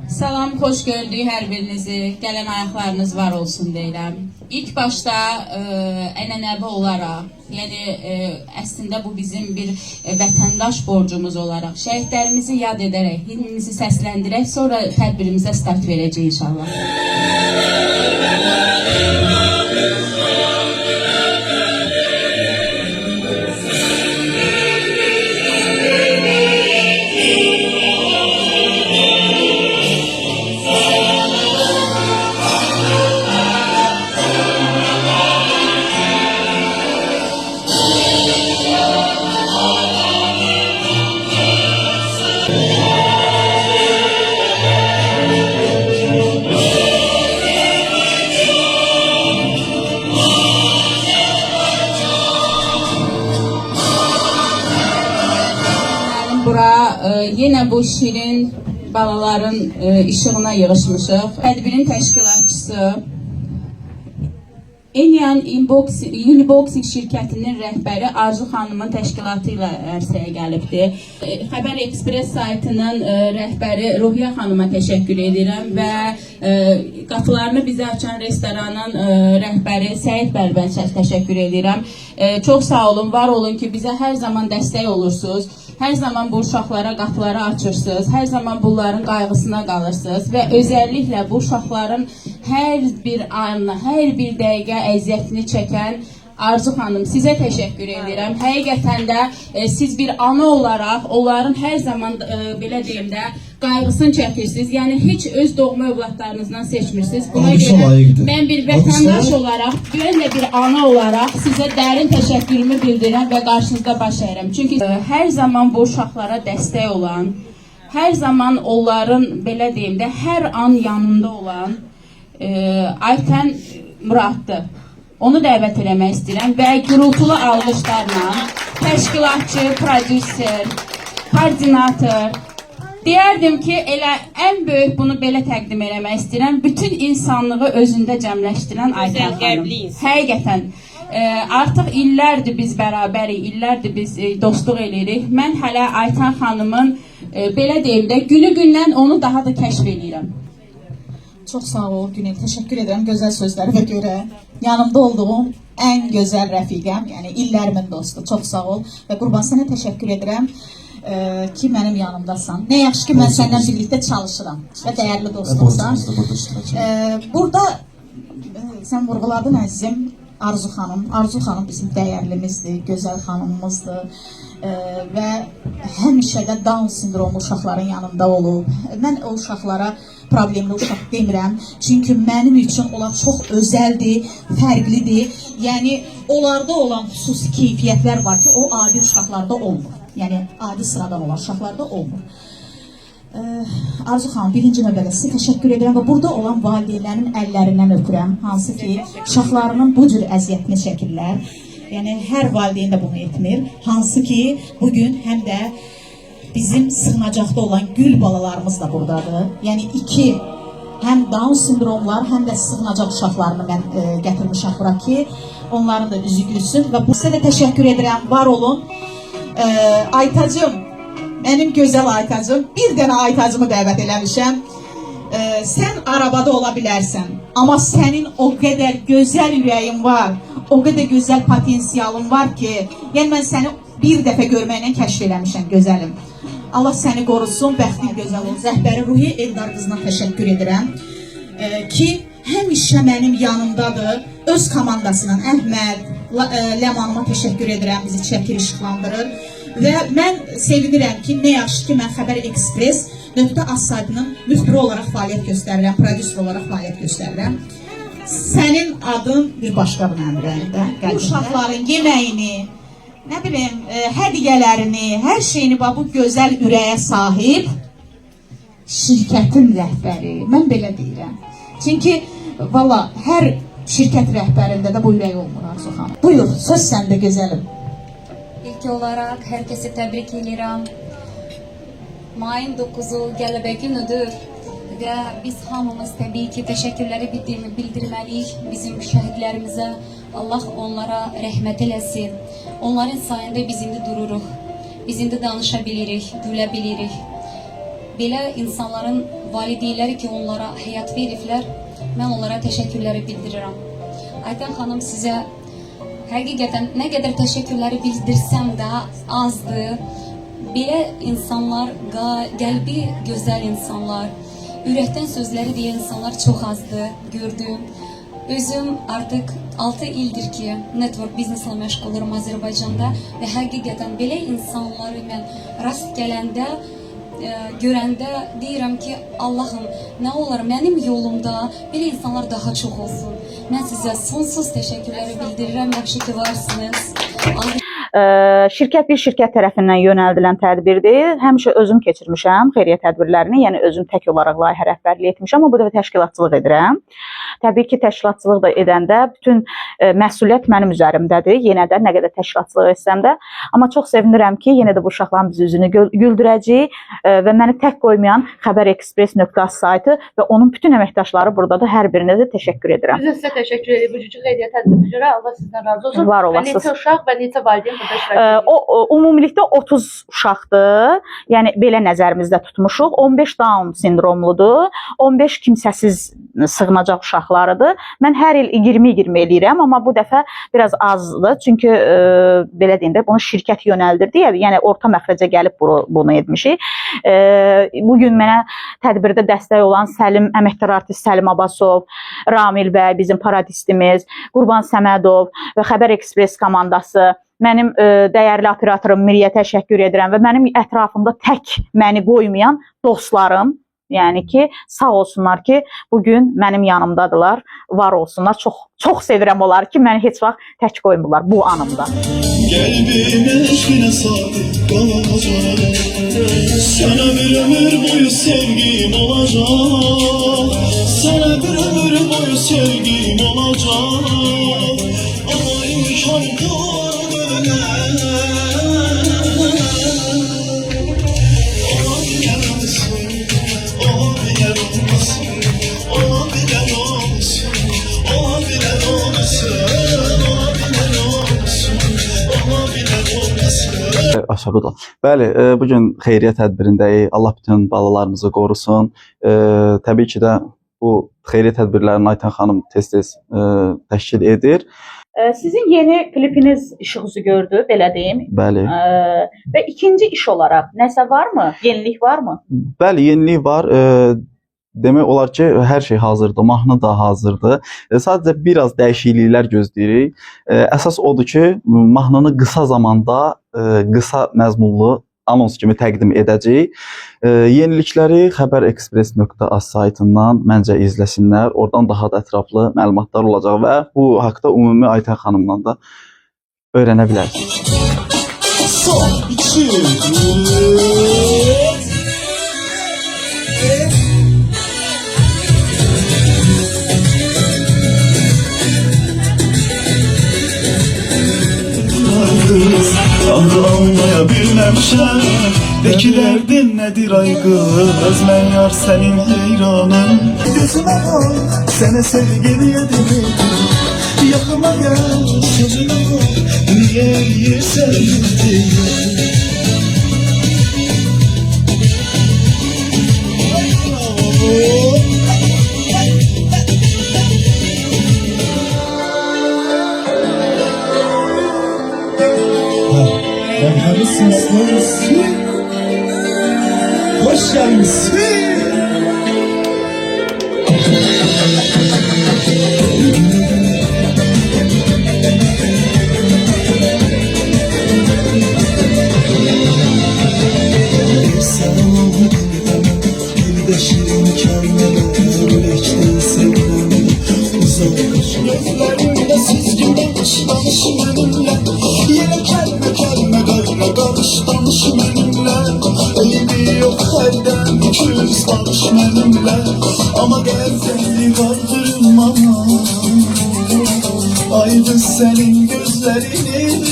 Salam, xoş gördük hər birinizi. Gələn ayaqlarınız var olsun deyirəm. İlk başda ənənəvi olaraq, yəni əslində bu bizim bir vətəndaş borcumuz olaraq şəhidlərimizi yad edərək, himnimizi səsləndirək, sonra tədbirimizə start verəcəyik inşallah. Bura yine bu şirin balaların işığına yığışmışıq. Tədbirin təşkilatçısı Enyan Uniboxing şirkətinin rəhbəri Arzu xanımın təşkilatı ilə ərsəyə gəlibdir. Xəbər Express saytının rəhbəri Ruhiyyə xanıma təşəkkür edirəm və qapılarını bizə açan restoranın rəhbəri Səid Bəlbənçə təşəkkür edirəm. Çox sağ olun, var olun ki, bizə hər zaman dəstək olursunuz. Hər zaman bu uşaqlara qapıları açırsınız, hər zaman bunların qayğısına qalırsınız və özəlliklə bu uşaqların hər bir anına, hər bir dəqiqə əziyyətini çəkən Arzu xanım, sizə təşəkkür edirəm. Həqiqətən də siz bir ana olaraq onların hər zaman belə deyim də qayğısını çəkirsiniz. Yəni heç öz doğma övladlarınızdan seçmirsiniz. Buna görə mən bir vətəndaş olaraq, böylə bir ana olaraq sizə dərin təşəkkürümü bildirirəm və qarşınızda baş əyirəm. Çünki hər zaman bu uşaqlara dəstək olan, hər zaman onların belə deyim də hər an yanında olan Aytən Muraddır. Onu dəvət eləmək istəyirəm və gürültülü alqışlarla təşkilatçı, prodüser, koordinator deyərdim ki, elə ən böyük bunu belə təqdim eləmək istəyirəm. Bütün insanlığı özündə cəmləşdirən Aytən xanım. Həqiqətən artıq illərdir biz bərabərik, illərdir biz dostluq eləyirik. Mən hələ Aytən xanımın belə deyim də günü-gündən onu daha da kəşf edirəm. Çok sağ ol Günel, teşekkür ederim güzel sözlerine göre. Yanımda olduğum en güzel rəfiqəm, yani illerimin dostu. Çok sağ ol ve Qurban sənə teşekkür ederim ki benim yanımdasan. Ne yaxşı ki ben senden birlikte çalışıram ve değerli dostumsan. Burada sen vurguladın əzizim Arzu xanım. Arzu xanım bizim değerlimizdir, güzel xanımımızdır. Və həmişə də Down sindromu uşaqların yanında olub. Mən o uşaqlara problemli uşaq demirəm. Çünki mənim üçün onlar çox özəldir, fərqlidir. Yəni onlarda olan xüsusi keyfiyyətlər var ki, o adi uşaqlarda olmur. Yəni adi sıradan olan uşaqlarda olmur. Arzu xanım, birinci növbədə sizə təşəkkür edirəm və burada olan valideynlərin əllərindən öpürəm. Hansı ki, uşaqlarının bu cür əziyyətini çəkirlər. Yəni hər valideyn də bunu etmir. Hansı ki, bugün həm də bizim sığınacaqda olan gül balalarımız da buradadır. Yəni iki, həm Down sindromlar, həm də sığınacaq uşaqlarını mən gətirmişəm bura ki, onların da üzü gülsün və bu sizə də təşəkkür edirəm, var olun. Aytacım, mənim gözəl Aytacım, bir dənə Aytacımı dəvət eləmişəm. Sən arabada ola bilərsən, amma sənin o qədər gözəl ürəyin var, o qədər gözəl potensialın var ki, yəni mən səni bir dəfə görməklə kəşf eləmişəm, gözəlim. Allah səni qorusun, bəxtin gözəl olsun. Rəhbəri Ruhi Eldar qızına təşəkkür edirəm ki, həmişə mənim yanımdadır. Öz komandasının Əhməd, Ləmanıma təşəkkür edirəm, bizi çəkir, işıqlandırır. Və mən sevinirəm ki, nə yaxşı ki, mən Xəbər Express .az saytının müxbiri olaraq fəaliyyət göstərirəm, prodüser olaraq fəaliyyət göstərirəm. Sənin adın bir başqadır mənim ürəyimdə. Bu uşaqların yeməyini, nə bilim, hədiyyələrini, hər şeyini bu gözəl ürəyə sahib şirkətin rəhbəri. Mən belə deyirəm. Çünki valla hər şirkət rəhbərində də bu ürək olmur Arzu xanım. Buyur, söz səndə gözəlim. İlk olarak herkesi tebrik ederim. Mayın 9'u Qələbə günüdür ve biz hamımız tabii ki teşekkürleri bildirməliyik bizim şəhidlərimizə. Allah onlara rəhmət eləsin. Onların sayında biz indi dururuq. Biz indi danışa bilirik, gülə bilirik. belə insanların valideynləri ki, onlara həyat veriblər, mən onlara təşəkkürləri bildirirəm. Ayten xanım, sizə həqiqətən nə qədər təşəkkürləri bildirsəm də azdır. Belə insanlar, qəlbi gözəl insanlar, ürəkdən sözləri deyən insanlar çox azdır, gördüm. Özüm artıq 6 ildir ki, network bizneslə məşğulurum Azərbaycanda və həqiqətən belə insanları mən rast gələndə, görəndə deyirəm ki, Allahım, nə olar mənim yolumda belə insanlar daha çox olsun. Mən sizə sonsuz təşəkkürləri bildirirəm, yaxşı ki varsınız. Şirkət bir şirkət tərəfindən yönəldilən tədbirdir. Həmişə özüm keçirmişəm xeyriyyə tədbirlərini, yəni özüm tək olaraq layihə rəhbərliyi etmişəm, amma bu dəfə təşkilatçılıq edirəm. Təbii ki, təşkilatçılıq da edəndə bütün məsuliyyət mənim üzərimdədir. Yenə də nə qədər təşkilatçılıq etsəm də, amma çox sevinirəm ki, yenə də bu uşaqların biz üzünü güldürəcəyik və məni tək qoymayan xəbərexpress.az saytı və onun bütün əməkdaşları buradadır. Hər birinə də təşəkkür edirəm. Biz də sizə təşəkkür edirik bu cücük xeyriyyə tədbirinə görə. Allah sizdən razı olsun. Var Və olasınız. neçə uşaq və neçə valideyn burada iştirak edir? O ümumilikdə 30 uşaqdır. Yəni belə nəzərimizdə tutmuşuq. 15 Down sindromludur. 15 kimsəsiz sığınacaq uşaqlarıdır. Mən hər il 20-20 eləyirəm, amma bu dəfə biraz azdır. Çünki belə deyim də bunu şirkət yönəldirdi. Yəni orta məxrəcə gəlib bunu etmişik. Bugün mənə tədbirdə dəstək olan əməkdar artist Səlim Abbasov, Ramil bəy, bizim paradistimiz, Qurban Səmədov və Xəbər Express komandası, mənim dəyərli operatorum Miriyə təşəkkür edirəm və mənim ətrafımda tək məni qoymayan dostlarım, yəni ki, sağ olsunlar ki, bugün mənim yanımdadılar, var olsunlar. Çox sevirəm onları ki, məni heç vaxt tək qoymurlar bu anımda. Qəlbim eşqinə sadiq qalacaq, sənə bir ömür boyu sevgim olacaq, sənə bir ömür boyu sevgim olacaq, amma imkan qalmadı. Aşağıda. Bəli, bugün xeyriyyə tədbirindəyik. Allah bütün balalarımızı qorusun. Təbii ki də bu xeyriyyə tədbirlərini Ayten xanım tez-tez təşkil edir. Sizin yeni klipiniz işıq üzü gördü, belə deyim. Bəli. Və ikinci iş olaraq nəsə varmı? Yenilik varmı? Bəli, yenilik var. Demək olar ki, hər şey hazırdır, mahnı da hazırdır. Sadəcə biraz dəyişikliklər gözləyirik. Əsas odur ki, mahnını qısa zamanda, qısa məzmunlu anons kimi təqdim edəcəyik. Yenilikləri xəbərexpress.az saytından məncə izləsinlər. Oradan daha da ətraflı məlumatlar olacaq və bu haqda ümumi Ayten xanımdan da öyrənə bilərsiniz. Tanrı anlaya bilməmişəm, dəkilərdin nədir ay qız, mən yar sənin heyranım. Gözümə bax, sənə sevgili edim, yaxıma gəl, sözümə bax, niyə yirsən deyil. Ben her seslensin, hoş gelmişsin. Bir sarılım, bir de şirin kelimeler ektin sevgilim. Uzak kaçın gözlerimle siz gibi danış benimle. Yine kelime gayrı danış benimle. Elimi yok halden küs barış benimle. Ama dertleri kaldırma. Aydı senin gözlerini,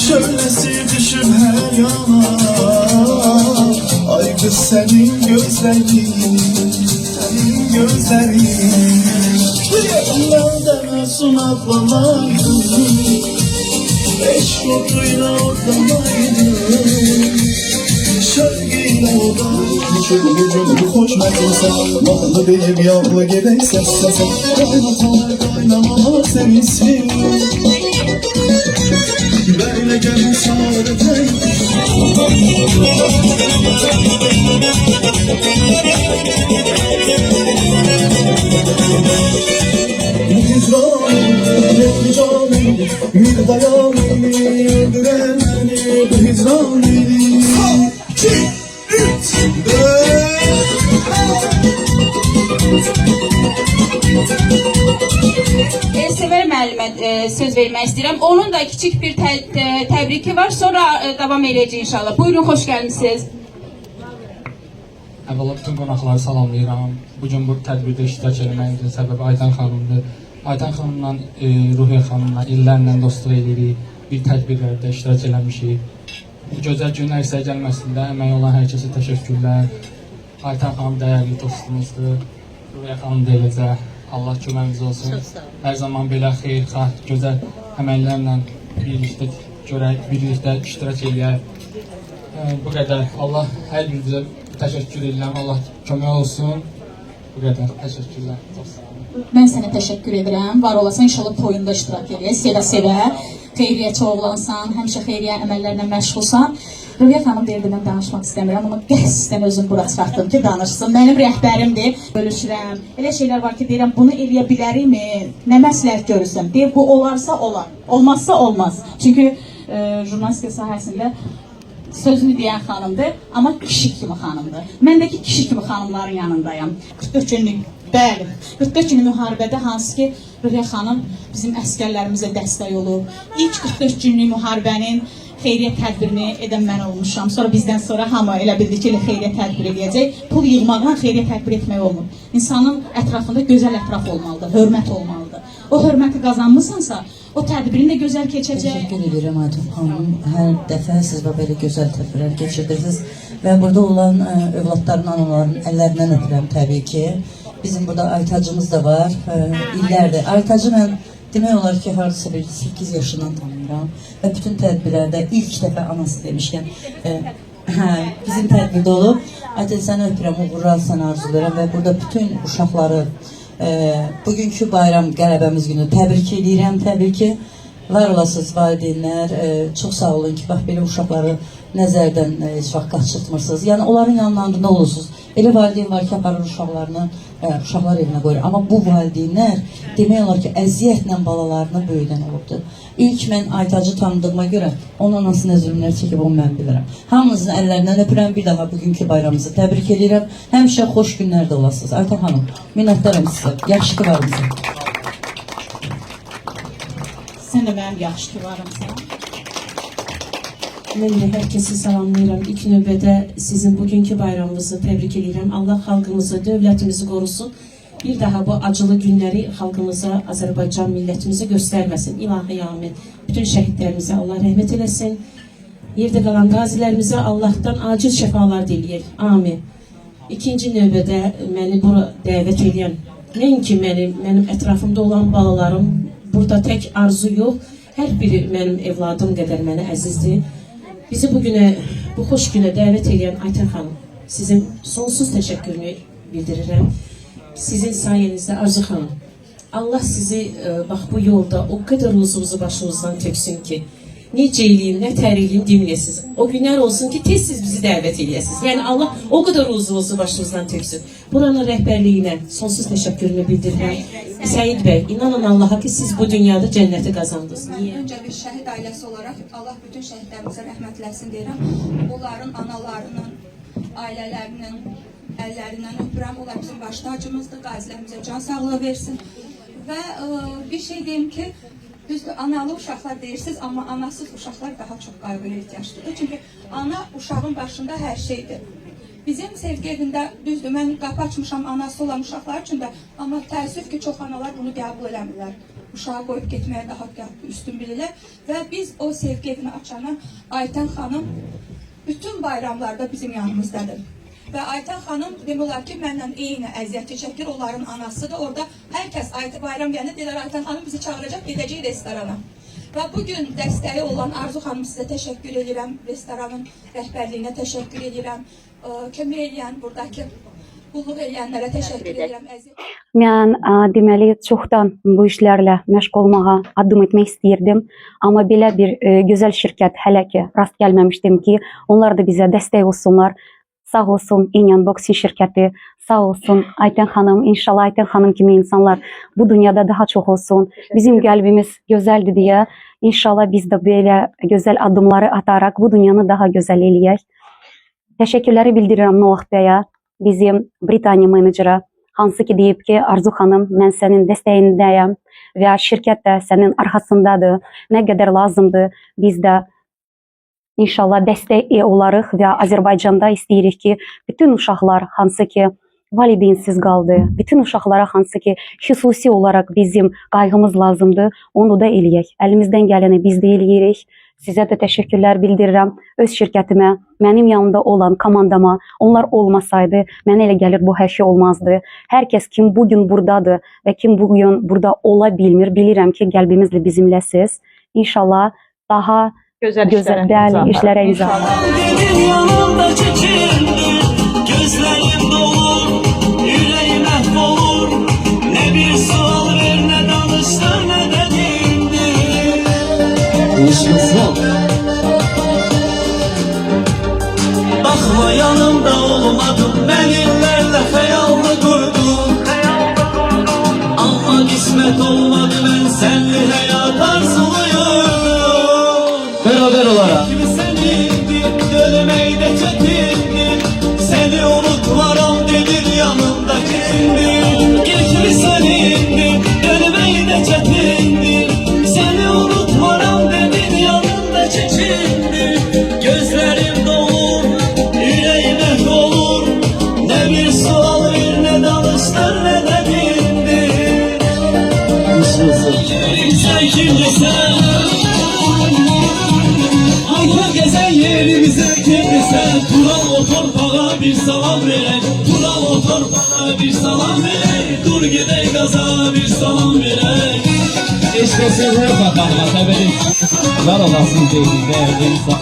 şöylesi düşüp her yana. Aydı senin gözlerin, senin gözlerin. Benden olsun ablamaydım, eşk oduyla oradamaydım. şərqin oda Şöyle gönlü xoş məclisə Mahnı deyib yağlı gedək səs-səsə Qaynatalar qaynamalar sevinsin Böyle gəlin saadətən Hicranım, canım, bir dayanım Öldüren beni bu hicran ili 2, 3, 4 Elsəvər müəllimə söz vermək istəyirəm. Onun da kiçik bir təbriki var. Sonra davam edəcək inşallah. Buyurun, xoş gəlmisiniz. Əvvəla bütün qonaqları salamlayıram. Bugün bu tədbirdə iştirak etməyimizin səbəbi Aydan xanımdır. Aydan xanımla Ruhiyyə xanımla illərlə dostluq edirik. Bir tədbirlərdə iştirak eləmişik. Bu gözəl günün ərsəyə gəlməsində əmək olan hər kəsə təşəkkürlər. Aydan xanım dəyərli dostumuzdur. Ruhiyyə xanım da eləcə. Allah köməyimiz olsun. Hər zaman belə xeyirxah, gözəl əməllərlə birlikdə görək, birlikdə iştirak eləyək. Bu qədər. Allah hər birinizə təşəkkür edirəm. Allah kömək olsun. Bu qədər. Təşəkkürlər. Çox sağ olun. Mən sənə təşəkkür edirəm. Var olasan inşallah toyunda iştirak edək. Sevə-sevə, xeyriyyəçi oğlansan, həmişə xeyriyyə əməllərlə məşğulsan. Ruhiyyə xanım deyirdi, mən danışmaq istəmirəm, amma qəsdən özüm bura çıxartdım ki, danışsın. Mənim rəhbərimdir, bölüşürəm. Elə şeylər var ki, deyirəm, bunu eləyə bilərikmi? Nə məsləhət görürsəm? Deyir, bu olarsa olar, olmazsa olmaz. Çünki jurnalistika sahəsində sözünü deyən xanımdır, amma kişi kimi xanımdır. Mən də ki, kişi kimi xanımların yanındayam. 44 günlük, bəli, 44 günlük müharibədə hansı ki, Ruhiyyə xanım bizim əskərlərimizə dəstək olub. İlk 44 günlük müharibənin xeyriyyə tədbirini edən mən olmuşam. Sonra bizdən sonra hamı elə bildi ki, xeyriyyə tədbir edəcək. Pul yığmaqla xeyriyyə tədbir etmək olmur. İnsanın ətrafında gözəl ətraf olmalıdır, hörmət olmalıdır. O hörməti qazanmısansa, o tədbirin də gözəl keçəcək. Təşəkkür edirəm Aydan xanım. Hər dəfə siz belə gözəl tədbirlər keçirirsiniz və burada olan övladların, anaların əllərindən öpürəm təbii ki. Bizim burada Aytacımız da var. İllərdir. Aytacı mən demək olar ki, hardasa bir 8 yaşından tanıyıram və bütün tədbirlərdə ilk dəfə anası demişkən bizim tədbirdə olub. Aytacı səni öpürəm, uğurlar sənə arzulayıram və burada bütün uşaqları bugünkü bayram qələbəmiz günü təbrik edirəm. Təbii ki, var olasınız valideynlər, çox sağ olun ki, bax belə uşaqları nəzərdən heç vaxt qaçırtmırsınız. Yəni onların yanlarında nə olursunuz? Elə valideyn var ki, aparır uşaqlarını uşaqlar evinə qoyur. Amma bu valideynlər demək olar ki, əziyyətlə balalarını böyüdən olubdur. İlk mən Aytacı tanıdığıma görə onun anasına zülmlər çəkib onu mən bilirəm. Hamınızın əllərindən öpürəm, bir daha bugünkü bayramımızı təbrik edirəm. Həmişə xoş günlərdə olasınız. Aytan xanım, minnətdaram sizə. Yaxşı ki varımızı. Sən də mənim yaxşı ki varımsan. Mən də hər kəsi salamlayıram. İlk növbədə sizin bugünkü bayramınızı təbrik edirəm. Allah xalqımızı, dövlətimizi qorusun. Bir daha bu acılı günləri xalqımıza, Azərbaycan millətimizə göstərməsin. İlahi amin. Bütün şəhidlərimizə Allah rəhmət eləsin. Yerdə qalan qazilərimizə Allahdan acil şəfalar diləyir. Amin. İkinci növbədə məni bura dəvət edən, nəinki mənim ətrafımda olan balalarım, burada tək arzu yox, hər biri mənim evladım qədər mənə əzizdir. Bizi bugünə, bu xoş günə dəvət edən Aytan xanım, sizin sonsuz təşəkkürünü bildirirəm. Sizin sayənizdə Arzu xanım, Allah sizi bax bu yolda o qədər ruzunuzu başınızdan töksün ki, necə eləyim, nə tərliyim deməyəsiniz. O günlər olsun ki, tez siz bizi dəvət eləyəsiniz. Yəni Allah o qədər ruzunuzu başınızdan töksün. Buranın rəhbərliyinə sonsuz təşəkkürünü bildirirəm. Səid bəy, inanın Allaha ki, siz bu dünyada cənnəti qazandınız. Niyə? Öncə bir şəhid ailəsi olaraq Allah bütün şəhidlərimizə rəhmət eləsin deyirəm. Onların analarının, ailələrinin əllərindən öpürəm. Onlar bizim baş tacımızdır. Qazilərimizə can sağlığı versin. Və bir şey deyim ki, düzdür, analı uşaqlar deyirsiniz, amma anasız uşaqlar daha çox qayğıya ehtiyaclıdır. Çünki ana uşağın başında hər şeydir. Bizim sevgi evində, düzdür, mən qapı açmışam anası olan uşaqlar üçün də, amma təəssüf ki, çox analar bunu qəbul eləmirlər. Uşağı qoyub getməyə daha üstün bilirlər. Və biz o sevgi evini açandan Aytan xanım bütün bayramlarda bizim yanımızdadır. Və Aytan xanım demək olar ki, mənlə eyni əziyyəti çəkir, onların anasıdır. Orada hər kəs bayram gəlir, deyirlər Aytan xanım bizi çağıracaq, gedəcək restorana. Və bugün dəstəyi olan Arzu xanım sizə təşəkkür edirəm. Restoranın rəhbərliyinə təşəkkür edirəm. Kömək edən, buradakı qulluq edənlərə təşəkkür edirəm. Mən deməli çoxdan bu işlərlə məşğul olmağa addım etmək istəyirdim. Amma belə bir gözəl şirkət hələ ki rast gəlməmişdim ki, onlar da bizə dəstək olsunlar. Sağ olsun İnyan Boxing şirkəti, sağ olsun Ayten xanım. İnşallah Ayten xanım kimi insanlar bu dünyada daha çox olsun. Bizim qəlbimiz gözəldir deyə inşallah biz də belə gözəl addımları ataraq bu dünyanı daha gözəl eləyək. Təşəkkürləri bildirirəm Noah bəyə, bizim Britaniya menecera, hansı ki deyib ki, Arzu xanım, mən sənin dəstəyindəyəm və şirkət də sənin arxasındadır. Nə qədər lazımdır, biz də İnşallah dəstək olarıq və Azərbaycanda istəyirik ki, bütün uşaqlar hansı ki valideynsiz qaldı, bütün uşaqlara hansı ki xüsusi olaraq bizim qayğımız lazımdır, onu da eləyək. Əlimizdən gələni biz də eləyirik. Sizə də təşəkkürlər bildirirəm. Öz şirkətimə, mənim yanımda olan komandama, onlar olmasaydı, mənə elə gəlir bu hər şey olmazdı. Hər kəs kim bugün buradadır və kim bugün burada ola bilmir, bilirəm ki, qəlbimizlə bizimləsiz. İnşallah daha Gözəl işlərə imza atacaq. Yanımda çəkildir, gözlərim dolur, ürəyim məhv olur. Nə bir sual ver, nə danışdır, nə də dindir. Baxma yanımda olmadım, mən illərlə xəyallı qurdum. Amma qismət olmadı, mən sənli həyat arzuluyum. Beraber olarak dönmeyi de çetindir. Seni unutmaram dedin yanımda kimdir. Geçmiş senindir, dönmeyi de çetindir. Seni unutmaram dedin yanımda çekindir. Gözlerim dolur, yüreğim olur. Ne bir sual ver, ne danıştır, ne de dindir. Sen kimsin? Gezen yerimize kimse Tural o torpağa bir salam verek Tural o torpağa bir salam verek Dur gidey gaza bir salam verek İşte size bakalım severim Var olasın değil değerli insan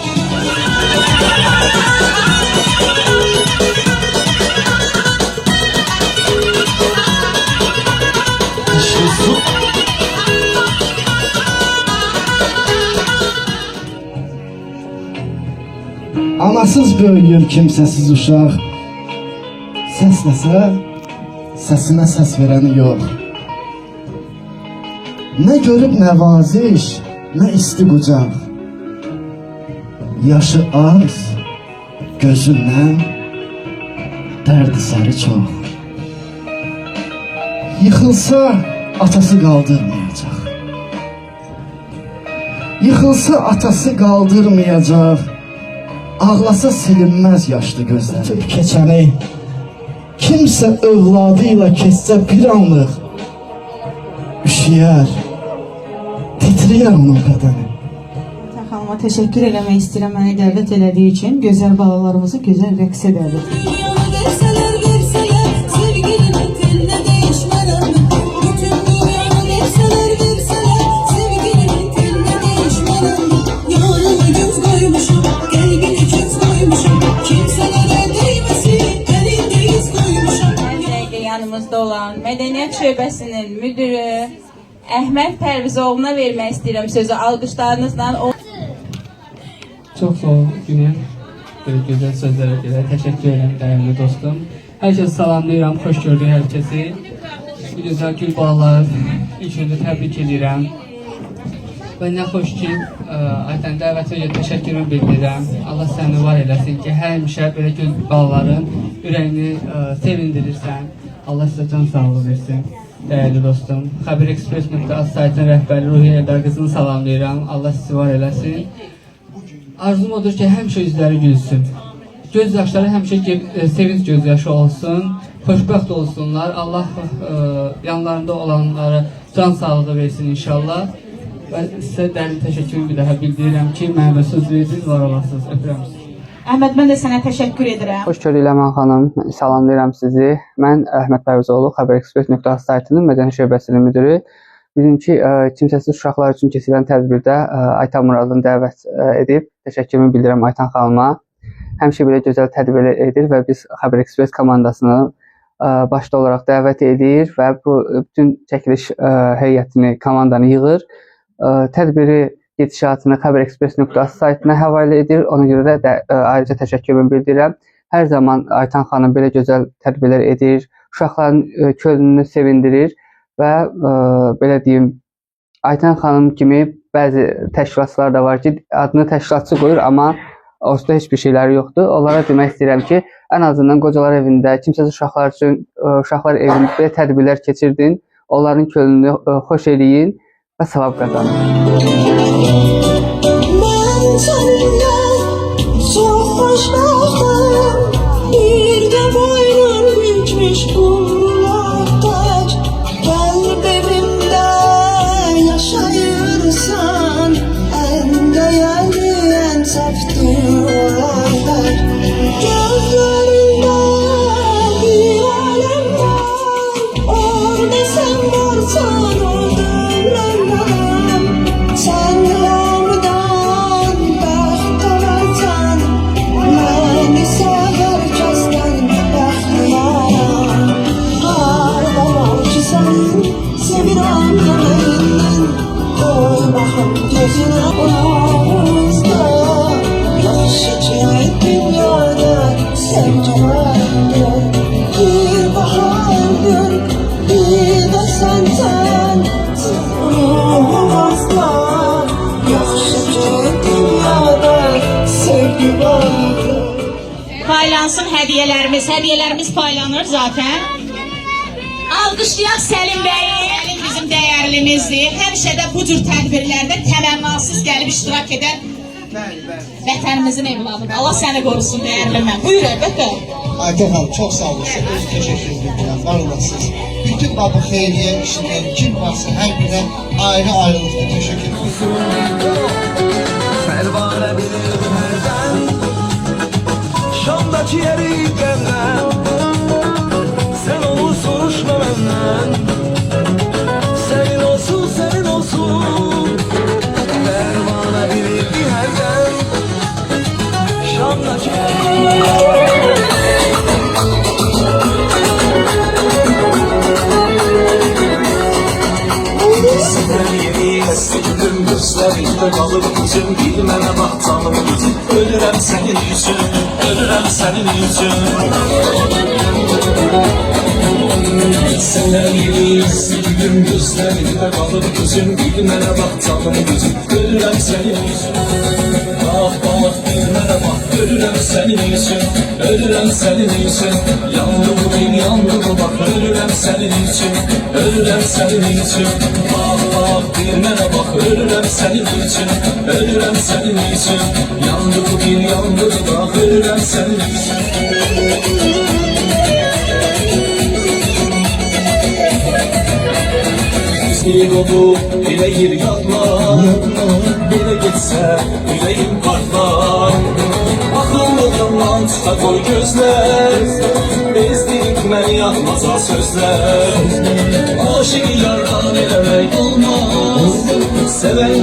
Anasız böyüyür kimsəsiz uşaq Səsləsə, səsinə səs verəni yox Nə görüb nəvaziş, nə isti qucaq Yaşı az, gözündən dərdi sarı çox Yıxılsa, atası qaldırmayacaq Yıxılsa, atası qaldırmayacaq Ağlasa silinməz yaşlı gözləri keçəni Kimsə övladıyla keçsə bir anlıq Üşüyər, titriyər onun bədəni Xanıma təşəkkür eləmək istəyirəm məni dəvət elədiyi üçün. Gözəl balalarımızı gözəl rəqs edərdik. Yanımızda olan Mədəniyyət Şöbəsinin müdürü Əhməd Pərvizoğlu'na vermək istəyirəm sözü alqışlarınızla. Çox sağ olun Günel. Böyle gözəl sözlərə görə təşəkkür edirəm dəyərli dostum. Hər kəsi salamlayıram, xoş gördük hər kəsi. Bu gözəl gül bağlar üçün də təbrik edirəm. Və nə xoş ki, Ayten dəvətə görə təşəkkürümü bildirirəm. Allah səni var eləsin ki, həmişə belə gül bağların ürəyini sevindirirsən. Allah sizə can sağlığı versin, dəyərli dostum. Xəbər Express.az saytının rəhbəri Ruhiyyə Eldar qızını salamlayıram. Allah sizi var eləsin. Arzum odur ki, həmişə üzləri gülsün. Göz yaşları həmişə sevinç göz yaşı olsun. Xoşbəxt olsunlar. Allah yanlarında olanlara can sağlığı versin inşallah. Və sizə dərin təşəkkürümü bir daha bildirirəm ki, mənə söz verdiniz, var olasınız. Öpürəm sizi. Əhməd, mən də sənə təşəkkür edirəm. Xoş gördük Ləman xanım, salamlayıram sizi. Mən Əhməd Pərvizoğlu, Xəbər Express.az saytının Mədəni Şöbəsinin müdürü. Bugünkü kimsəsiz uşaqlar üçün keçirilən tədbirdə Aytan Muradın dəvət edib təşəkkürümü bildirirəm Aytan xanıma. Həmişə belə gözəl tədbirlər edir və biz Xəbər Ekspres komandasını başda olaraq dəvət edir və bu bütün çəkiliş heyətini, komandanı yığır. Tədbiri gedişatını xəbərexpress.az saytına həvalə edir. Ona görə də ayrıca təşəkkürümü bildirirəm. Hər zaman Aytan xanım belə gözəl tədbirlər edir, uşaqların könlünü sevindirir və belə deyim, Aytan xanım kimi bəzi təşkilatçılar da var ki, adını təşkilatçı qoyur, amma orada heç bir şeyləri yoxdur. Onlara demək istəyirəm ki, ən azından qocalar evində, kimsəsiz uşaqlar üçün uşaqlar evində belə tədbirlər keçirdin, onların könlünü xoş eləyin və savab qazanın. Mən səninlə çox xoşbəxtəm, bir də boynun bükmüş bulaqlar, qəlbimdə yaşayırsan, ən dəyərli, ən saf dualar. Gözlərində bir aləm var, orada sən varsan, orada mən. Sən hamıdan bəxtəvərsən, mən isə hər kəsdən bəxtəvərəm. Harda var ki sənin sevirəm yeməyindən, qoy baxım gözünə uğuzda. Yaxşı ki dünyada sevgi vardır, bir bahar gün, bir də səndən ruhum asla. Yaxşı ki dünyada sevgi vardır. Paylansın hədiyələrimiz paylanır zaten. Alqışlayaq Səlim bəyi. Səlim bizim dəyərlimizdir. Həmişə də bu cür tədbirlərdə təmənnasız gəlib iştirak edən vətənimizin evladıdır. Allah səni qorusun dəyərliməm. Buyur əlbəttə. Ayten Hanım çok sağ olun. Öz teşekkür ederim. Var olasınız. Bütün bu xeyriye işleyen kim varsa her birine ayrı ayrılıkta teşekkür ederim. Pervane bilir nereden, Şam'daki yeri benden. Sen onu soruşma benden, senin olsun, senin olsun. Pervane bilir nereden, Şam'daki Sildim gözlerinde kalıp yüzüm, bilmene bak canım yüzüm. Ölürəm senin yüzün, ölürəm senin yüzün. Senden yeni sildim gözlerinde kalıp yüzüm, bilmene bak canım yüzüm. Ölürəm senin yüzün. Bak bak bilmene bak, ölürəm senin yüzün, ölürəm senin yüzün. Yandı bugün yandı bu bak, ölürəm senin yüzün, ölürəm senin yüzün. Bak bak bilmene bak, ölürəm senin yüzün, ölürəm senin yüzün. Yandı bugün yandı bu bak, ölürəm senin yüzün. Bir oldu eləyir yadlar, belə getsə ürəyim partlar. Akıllığımdan çıxa qoy gözlər, bezdirib məni yatmaza sözlər. Aşığı yardan eləmək olmaz, sevən